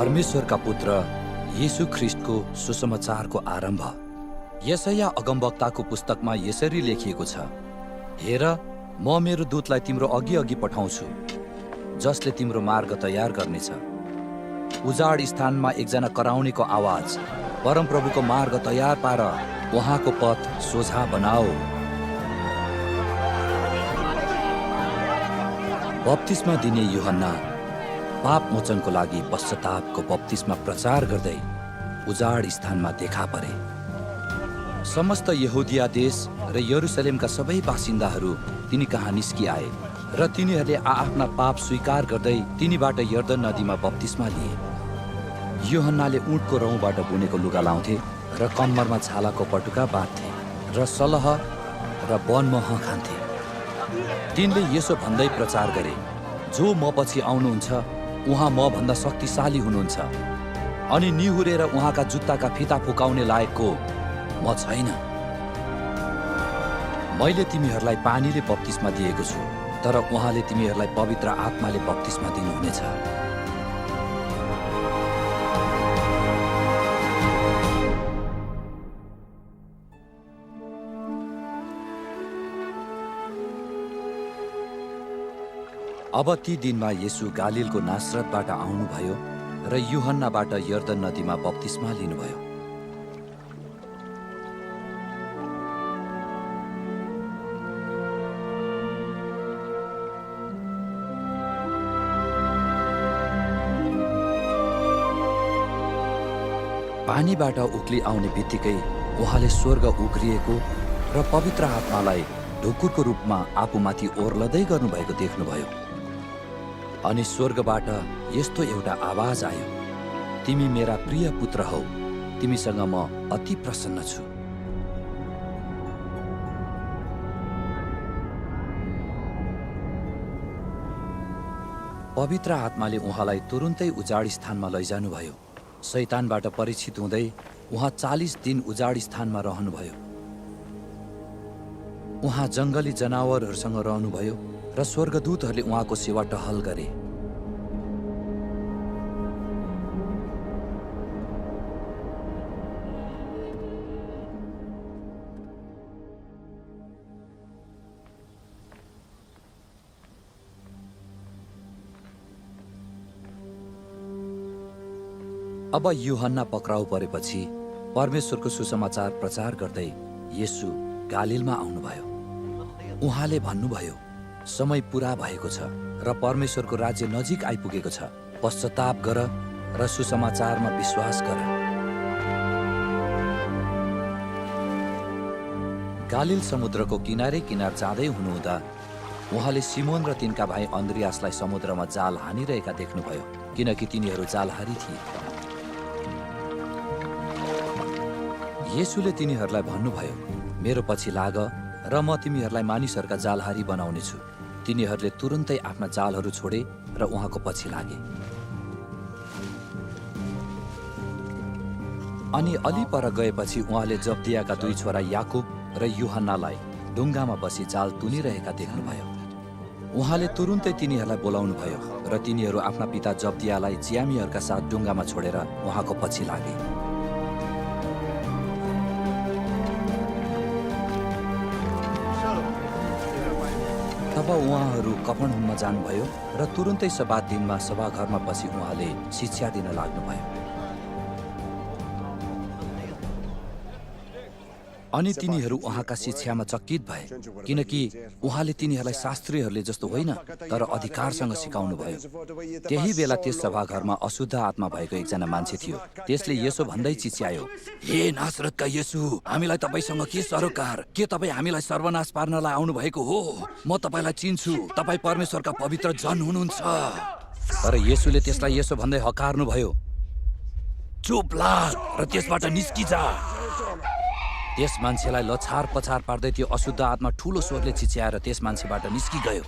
परमेश्वरका पुत्र येशू ख्रिस्टको सुसमाचारको आरम्भ। यशाया अगमवक्ताको पुस्तकमा यसरी लेखिएको छ, हेर, म मेरो दूतलाई तिम्रो अघि अघि पठाउँछु, जसले तिम्रो मार्ग तयार गर्नेछ। उजाड स्थानमा एकजना कराउनेको आवाज, परमप्रभुको मार्ग तयार पार, उहाँको पथ सोझा बनाओ। बप्तिस्मा दिने यूहन्ना पाप मोचनको लागि पश्चातापको बप्तिस्मा प्रचार गर्दै उजाड स्थानमा देखा परे। समस्त यहुदिया देश र यरुसलेमका सबै बासिन्दाहरू तिनी कहाँ निस्किआए र तिनीहरूले आफ्ना पाप स्वीकार गर्दै तिनीबाट यर्दन नदीमा बप्तिस्मा लिए। यूहन्नाले ऊँटको रौँबाट बुनेको लुगा लाउँथे र कम्मरमा छालाको पटुका बाँध्थे र सलह र वनमह खान्थे। तिनले यसो भन्दै प्रचार गरे, जो म पछि आउनुहुन्छ उहाँ म भन्दा शक्तिशाली हुनुहुन्छ, अनि निहुरेर उहाँका जुत्ताका फिता फुकाउने लायकको म छैन। मैले तिमीहरूलाई पानीले बप्तिस्मा दिएको छु, तर उहाँले तिमीहरूलाई पवित्र आत्माले बप्तिस्मा दिनुहुनेछ। अब ती दिनमा येशू गालिलको नासरतबाट आउनुभयो र यूहन्नाबाट यर्दन नदीमा बप्तिस्मा लिनुभयो। पानीबाट उक्ली आउने बित्तिकै उहाँले स्वर्ग उग्रिएको र पवित्र आत्मालाई ढुकुरको रूपमा आफूमाथि ओर्लदै गर्नुभएको देख्नुभयो। अनि स्वर्गबाट यस्तो एउटा आवाज आयो, तिमी मेरा प्रिय पुत्र हौ, तिमीसँग म अति प्रसन्न छु। पवित्र आत्माले उहाँलाई तुरुन्तै उजाड स्थानमा लैजानुभयो। शैतानबाट परीक्षित हुँदै उहाँ 40 दिन उजाड स्थानमा रहनुभयो। उहाँ जङ्गली जनावरहरूसँग रहनुभयो र स्वर्गदूतहरूले उहाँको सेवा टहल गरे। अब यूहन्ना पक्राउ परेपछि परमेश्वरको सुसमाचार प्रचार गर्दै येशू गालिलमा आउनुभयो। उहाँले भन्नुभयो, समय पुरा भएको छ र परमेश्वरको राज्य नजिक आइपुगेको छ। पश्चाताप गर र सुसमाचारमा विश्वास गर। गालिल समुद्रको किनारे किनार जाँदै हुनुहुँदा उहाँले सिमोन र तिनका भाइ अन्द्रियासलाई समुद्रमा जाल हानिरहेका देख्नुभयो, किनकि तिनीहरू जालहारी थिए। येशूले तिनीहरूलाई भन्नुभयो, मेरो पछि लाग र म तिमीहरूलाई मानिसहरूका जालहारी बनाउनेछु। तिनीहरूले तुरुन्तै आफ्ना जालहरू छोडे र उहाँको पछि लागे। अनि अलि पर गएपछि उहाँले जब्दियाका 2 छोरा याकुब र यूहन्नालाई ढुङ्गामा बसी जाल तुनिरहेका देख्नुभयो। उहाँले तुरुन्तै तिनीहरूलाई बोलाउनुभयो र तिनीहरू आफ्ना पिता जब्दियालाई ज्यामीहरूका साथ ढुङ्गामा छोडेर उहाँको पछि लागे। तब उहाँहरू कफरनहुममा जानुभयो र तुरुन्तै सब्बात दिनमा सभाघरमा पछि उहाँले शिक्षा दिन लाग्नुभयो। अनि तिनीहरू उहाँका शिक्षामा चकित भए, किनकि उहाँले तिनीहरूलाई शास्त्रीहरूले जस्तो होइन तर अधिकारसँग सिकाउनुभयो। त्यही बेला त्यस सभाघरमा अशुद्ध आत्मा भएको एकजना मान्छे थियो। त्यसले यसो भन्दै चिच्यायो, हे नासरतका येशू, हामीलाई तपाईसँग के सरोकार? के तपाईँ हामीलाई सर्वनाश पार्नलाई आउनुभएको हो? म तपाईँलाई चिन्छु, तपाईँ परमेश्वरका पवित्र जन हुनुहुन्छ। तर येशूले त्यसलाई यसो भन्दै हकार्नुभयो, चुप लाग र त्यसबाट निस्किजा। त्यस मान्छेलाई लछार पछार पार्दै त्यो अशुद्ध आत्मा ठुलो स्वरले चिच्याएर त्यस मान्छेबाट निस्किगयो।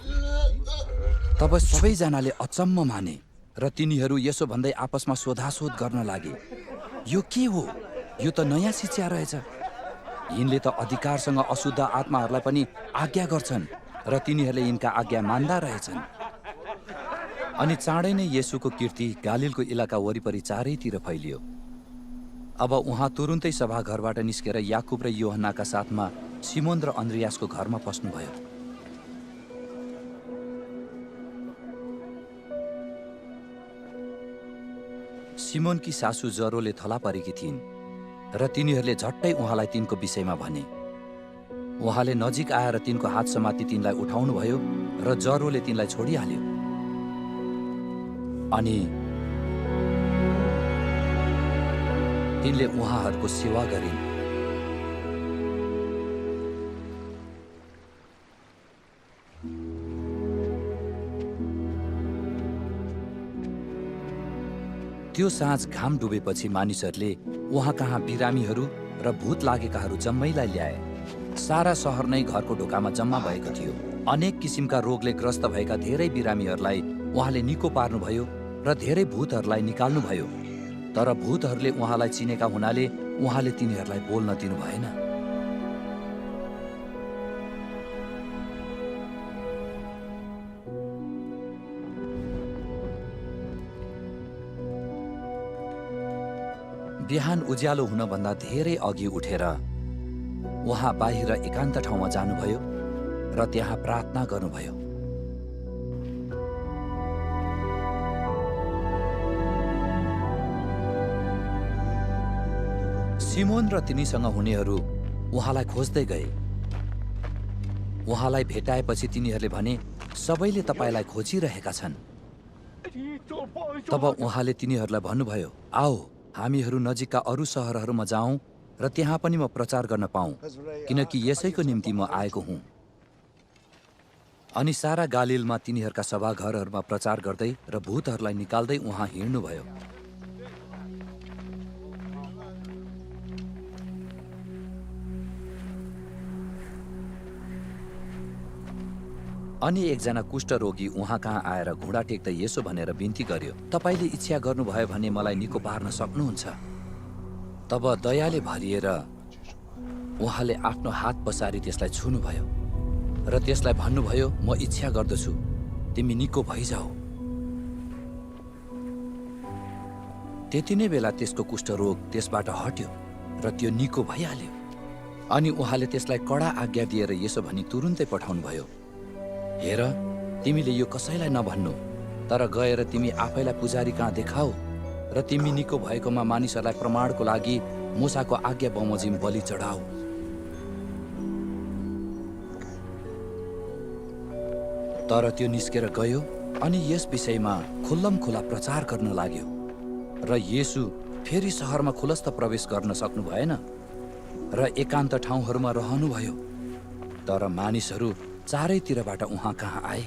तब सबैजनाले अचम्म माने र तिनीहरू यसो भन्दै आपसमा सोधासोध गर्न लागे, यो के हो? यो त नयाँ शिक्षा रहेछ। यिनले त अधिकारसँग अशुद्ध आत्माहरूलाई पनि आज्ञा गर्छन् र तिनीहरूले यिनका आज्ञा मान्दा रहेछन्। अनि चाँडै नै येशूको कीर्ति गालिलको इलाका वरिपरि चारैतिर फैलियो। अब उहाँ तुरुन्तै सभाघरबाट निस्केर याकुब र योहन्नाका साथमा सिमोन र अन्द्रियासको घरमा पस्नुभयो। सिमोनकी सासू ज्वरोले थला परेकी थिइन् र तिनीहरूले झट्टै उहाँलाई तिनको विषयमा भने। उहाँले नजिक आएर तिनको हात समाती तिनलाई उठाउनुभयो र ज्वरोले तिनलाई छोडिहाल्यो। अनि तिनले उहाँहरूको सेवा गरिन्। त्यो साँझ घाम डुबेपछि मानिसहरूले उहाँ कहाँ बिरामीहरू र भूत लागेकाहरू जम्मैलाई ल्याए। सारा सहर नै घरको ढोकामा जम्मा भएको थियो। अनेक किसिमका रोगले ग्रस्त भएका धेरै बिरामीहरूलाई उहाँले निको पार्नुभयो र धेरै भूतहरूलाई निकाल्नुभयो। तर भूतहरूले उहाँलाई चिनेका हुनाले उहाँले तिनीहरूलाई बोल्न दिनु भएन। बिहान उज्यालो हुनभन्दा धेरै अघि उठेर उहाँ बाहिर एकान्त ठाउँमा जानुभयो र त्यहाँ प्रार्थना गर्नुभयो। सिमोन र तिनीसँग हुनेहरू उहाँलाई खोज्दै गए। उहाँलाई भेटाएपछि तिनीहरूले भने, सबैले तपाईलाई खोजिरहेका छन्। तब उहाँले तिनीहरूलाई भन्नुभयो, आओ हामीहरू नजिकका अरू सहरहरूमा जाउँ र त्यहाँ पनि म प्रचार गर्न पाऊँ, किनकि यसैको निम्ति म आएको हुँ। अनि सारा गालिलमा तिनीहरूका सभाघरहरूमा प्रचार गर्दै र भूतहरूलाई निकाल्दै उहाँ हिँड्नुभयो। अनि एकजना कुष्ठरोगी उहाँ कहाँ आएर घुँडा टेक्दै यसो भनेर बिन्ती गर्यो, तपाईले इच्छा गर्नुभयो भने मलाई निको पार्न सक्नुहुन्छ। तब दयाले भरिएर उहाँले आफ्नो हात पसारी त्यसलाई छुनुभयो र त्यसलाई भन्नुभयो, म इच्छा गर्दछु, तिमी निको भइजाऊ। त्यति नै बेला त्यसको कुष्ठरोग त्यसबाट हट्यो र त्यो निको भइहाल्यो। अनि उहाँले त्यसलाई कडा आज्ञा दिएर यसो भनी तुरुन्तै पठाउनुभयो, हेर, तिमीले यो कसैलाई नभन्नु, तर गएर तिमी आफैलाई पुजारी कहाँ देखाऊ र तिमी निको भएकोमा मानिसहरूलाई प्रमाणको लागि मूसाको आज्ञा बमोजिम बलि चढाऊ। तर त्यो निस्केर गयो अनि यस विषयमा खुल्लमखुल्ला प्रचार गर्न लाग्यो र येशू फेरि सहरमा खुलस्त प्रवेश गर्न सक्नु भएन र एकान्त ठाउँहरूमा रहनुभयो। तर मानिसहरू चारैतिरबाट उहाँ कहाँ आए।